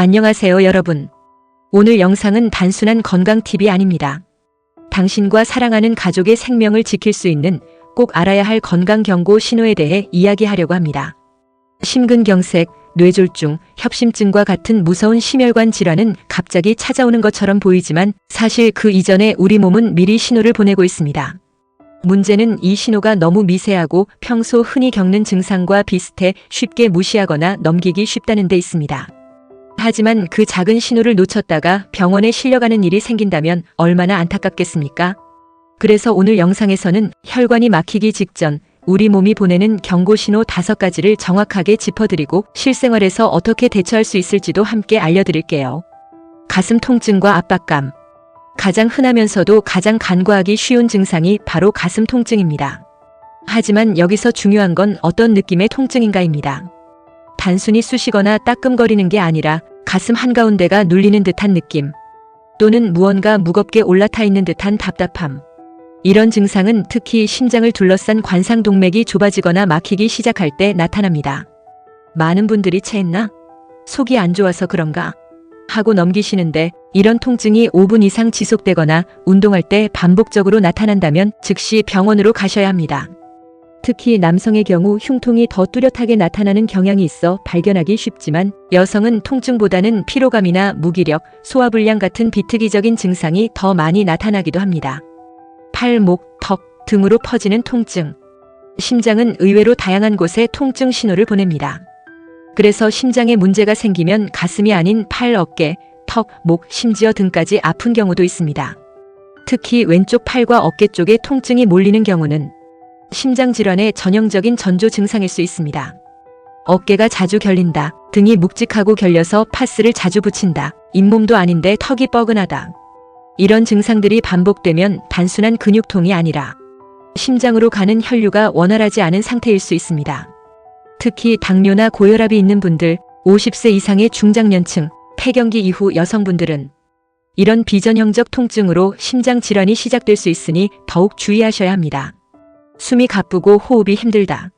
안녕하세요 여러분. 오늘 영상은 단순한 건강 팁이 아닙니다. 당신과 사랑하는 가족의 생명을 지킬 수 있는 꼭 알아야 할 건강 경고 신호에 대해 이야기하려고 합니다. 심근경색, 뇌졸중, 협심증과 같은 무서운 심혈관 질환은 갑자기 찾아오는 것처럼 보이지만 사실 그 이전에 우리 몸은 미리 신호를 보내고 있습니다. 문제는 이 신호가 너무 미세하고 평소 흔히 겪는 증상과 비슷해 쉽게 무시하거나 넘기기 쉽다는 데 있습니다. 하지만 그 작은 신호를 놓쳤다가 병원에 실려가는 일이 생긴다면 얼마나 안타깝겠습니까? 그래서 오늘 영상에서는 혈관이 막히기 직전 우리 몸이 보내는 경고 신호 5가지를 정확하게 짚어드리고 실생활에서 어떻게 대처할 수 있을지도 함께 알려드릴게요. 가슴 통증과 압박감. 가장 흔하면서도 가장 간과하기 쉬운 증상이 바로 가슴 통증입니다. 하지만 여기서 중요한 건 어떤 느낌의 통증인가입니다. 단순히 쑤시거나 따끔거리는 게 아니라 가슴 한가운데가 눌리는 듯한 느낌, 또는 무언가 무겁게 올라타 있는 듯한 답답함. 이런 증상은 특히 심장을 둘러싼 관상동맥이 좁아지거나 막히기 시작할 때 나타납니다. 많은 분들이 체했나? 속이 안 좋아서 그런가? 하고 넘기시는데 이런 통증이 5분 이상 지속되거나 운동할 때 반복적으로 나타난다면 즉시 병원으로 가셔야 합니다. 특히 남성의 경우 흉통이 더 뚜렷하게 나타나는 경향이 있어 발견하기 쉽지만 여성은 통증보다는 피로감이나 무기력, 소화불량 같은 비특이적인 증상이 더 많이 나타나기도 합니다. 팔, 목, 턱 등으로 퍼지는 통증. 심장은 의외로 다양한 곳에 통증 신호를 보냅니다. 그래서 심장에 문제가 생기면 가슴이 아닌 팔, 어깨, 턱, 목, 심지어 등까지 아픈 경우도 있습니다. 특히 왼쪽 팔과 어깨 쪽에 통증이 몰리는 경우는 심장질환의 전형적인 전조 증상일 수 있습니다. 어깨가 자주 결린다, 등이 묵직하고 결려서 파스를 자주 붙인다, 잇몸도 아닌데 턱이 뻐근하다. 이런 증상들이 반복되면 단순한 근육통이 아니라 심장으로 가는 혈류가 원활하지 않은 상태일 수 있습니다. 특히 당뇨나 고혈압이 있는 분들, 50세 이상의 중장년층, 폐경기 이후 여성분들은 이런 비전형적 통증으로 심장질환이 시작될 수 있으니 더욱 주의하셔야 합니다. 숨이 가쁘고 호흡이 힘들다.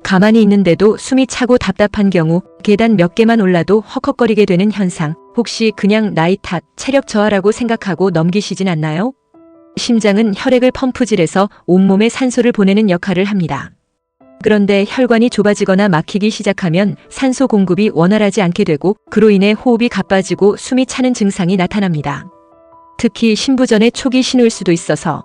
가만히 있는데도 숨이 차고 답답한 경우, 계단 몇 개만 올라도 헉헉거리게 되는 현상, 혹시 그냥 나이 탓, 체력 저하라고 생각하고 넘기시진 않나요? 심장은 혈액을 펌프질해서 온몸에 산소를 보내는 역할을 합니다. 그런데 혈관이 좁아지거나 막히기 시작하면 산소 공급이 원활하지 않게 되고 그로 인해 호흡이 가빠지고 숨이 차는 증상이 나타납니다. 특히 신부전의 초기 신호일 수도 있어서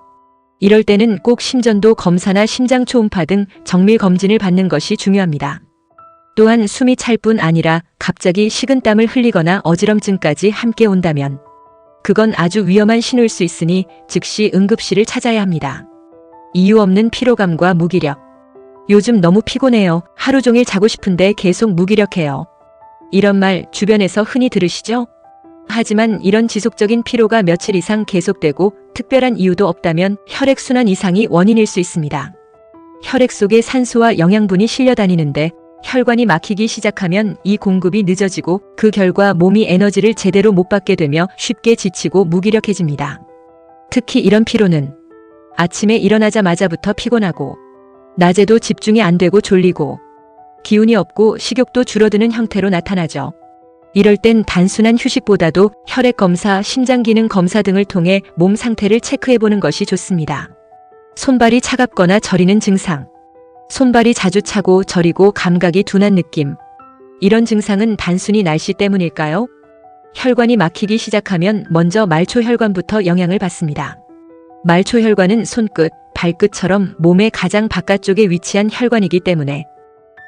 이럴 때는 꼭 심전도 검사나 심장 초음파 등 정밀 검진을 받는 것이 중요합니다. 또한 숨이 찰 뿐 아니라 갑자기 식은땀을 흘리거나 어지럼증까지 함께 온다면 그건 아주 위험한 신호일 수 있으니 즉시 응급실을 찾아야 합니다. 이유 없는 피로감과 무기력. 요즘 너무 피곤해요. 하루 종일 자고 싶은데 계속 무기력해요. 이런 말 주변에서 흔히 들으시죠? 하지만 이런 지속적인 피로가 며칠 이상 계속되고 특별한 이유도 없다면 혈액순환 이상이 원인일 수 있습니다. 혈액 속에 산소와 영양분이 실려다니는데 혈관이 막히기 시작하면 이 공급이 늦어지고 그 결과 몸이 에너지를 제대로 못 받게 되며 쉽게 지치고 무기력해집니다. 특히 이런 피로는 아침에 일어나자마자부터 피곤하고 낮에도 집중이 안 되고 졸리고 기운이 없고 식욕도 줄어드는 형태로 나타나죠. 이럴 땐 단순한 휴식보다도 혈액 검사, 심장 기능 검사 등을 통해 몸 상태를 체크해보는 것이 좋습니다. 손발이 차갑거나 저리는 증상. 손발이 자주 차고 저리고 감각이 둔한 느낌. 이런 증상은 단순히 날씨 때문일까요? 혈관이 막히기 시작하면 먼저 말초혈관부터 영향을 받습니다. 말초혈관은 손끝, 발끝처럼 몸의 가장 바깥쪽에 위치한 혈관이기 때문에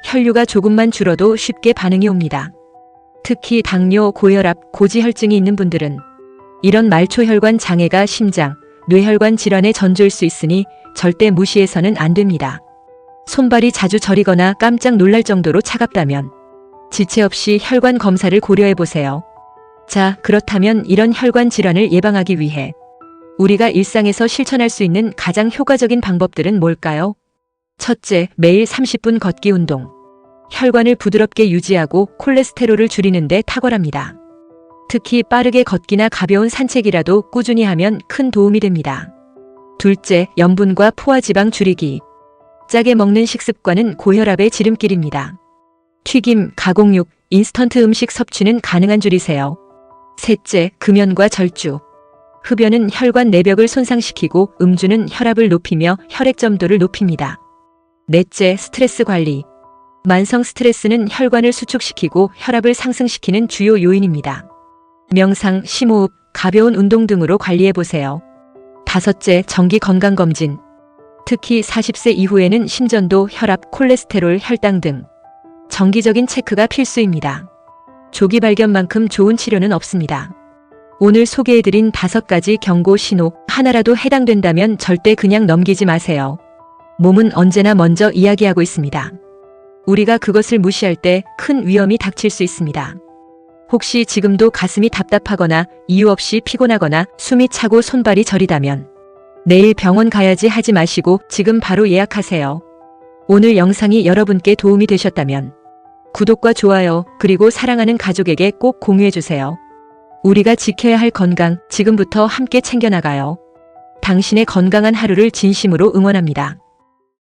혈류가 조금만 줄어도 쉽게 반응이 옵니다. 특히 당뇨, 고혈압, 고지혈증이 있는 분들은 이런 말초혈관 장애가 심장, 뇌혈관 질환의 전조일 수 있으니 절대 무시해서는 안 됩니다. 손발이 자주 저리거나 깜짝 놀랄 정도로 차갑다면 지체 없이 혈관 검사를 고려해보세요. 자, 그렇다면 이런 혈관 질환을 예방하기 위해 우리가 일상에서 실천할 수 있는 가장 효과적인 방법들은 뭘까요? 첫째, 매일 30분 걷기 운동. 혈관을 부드럽게 유지하고 콜레스테롤을 줄이는 데 탁월합니다. 특히 빠르게 걷기나 가벼운 산책이라도 꾸준히 하면 큰 도움이 됩니다. 둘째, 염분과 포화지방 줄이기. 짜게 먹는 식습관은 고혈압의 지름길입니다. 튀김, 가공육, 인스턴트 음식 섭취는 가능한 줄이세요. 셋째, 금연과 절주. 흡연은 혈관 내벽을 손상시키고 음주는 혈압을 높이며 혈액점도를 높입니다. 넷째, 스트레스 관리. 만성 스트레스는 혈관을 수축시키고 혈압을 상승시키는 주요 요인입니다. 명상, 심호흡, 가벼운 운동 등으로 관리해보세요. 다섯째, 정기 건강검진. 특히 40세 이후에는 심전도, 혈압, 콜레스테롤, 혈당 등 정기적인 체크가 필수입니다. 조기 발견만큼 좋은 치료는 없습니다. 오늘 소개해드린 5가지 경고 신호 하나라도 해당된다면 절대 그냥 넘기지 마세요. 몸은 언제나 먼저 이야기하고 있습니다. 우리가 그것을 무시할 때 큰 위험이 닥칠 수 있습니다. 혹시 지금도 가슴이 답답하거나 이유 없이 피곤하거나 숨이 차고 손발이 저리다면 내일 병원 가야지 하지 마시고 지금 바로 예약하세요. 오늘 영상이 여러분께 도움이 되셨다면 구독과 좋아요 그리고 사랑하는 가족에게 꼭 공유해주세요. 우리가 지켜야 할 건강 지금부터 함께 챙겨나가요. 당신의 건강한 하루를 진심으로 응원합니다.